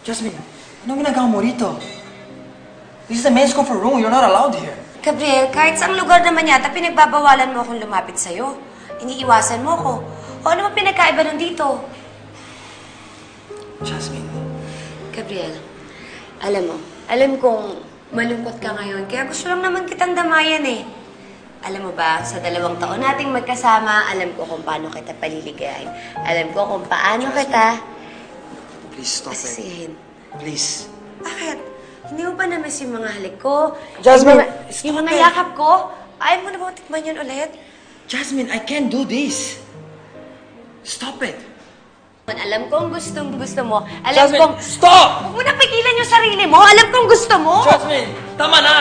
Jasmine, anong ginagawa mo rito? This is a men's comfort room. You're not allowed here. Gabriel, kahit saang lugar naman yata, pinagbabawalan mo akong lumapit sa'yo. Iniiwasan mo ko. O ano ba pinagkaiba nun dito? Jasmine. Gabriel, alam kong malungkot ka ngayon, kaya gusto lang naman kitang damayan eh. Alam mo ba, sa 2 taon nating magkasama, alam ko kung paano kita paliligayahin. Alam ko kung paano kita... Please stop Asisihin. Please. Bakit? Hindi mo ba na-miss yung mga halik ko? Jasmine, yung mga yakap ko? Ayaw mo na ba tikman yun ulit? Jasmine, I can't do this. Stop it. Alam kong gustong-gusto mo. Jasmine, stop! Huwag mo na pigilan yung sarili mo. Alam kong gusto mo. Jasmine, tama na!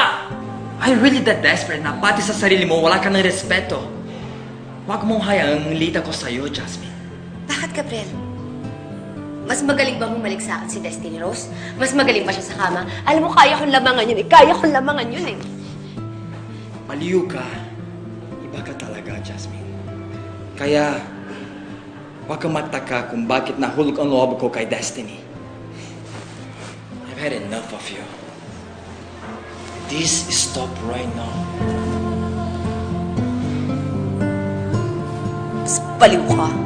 I'm really that desperate na pati sa sarili mo wala ka ng respeto. Huwag mong hayang lita ko sa'yo, Jasmine. Bakit, Gabriel? Mas magaling ba bumalik sa akin si Destiny Rose? Mas magaling ba siya sa kama? Alam mo, kaya kong lamangan yun eh. Kaya kong lamangan yun eh. Maliw ka. Iba ka talaga, Jasmine. Kaya, huwag kang magtaka kung bakit nahulog ang loob ko kay Destiny. I've had enough of you. This stop right now. Mas baliw ka.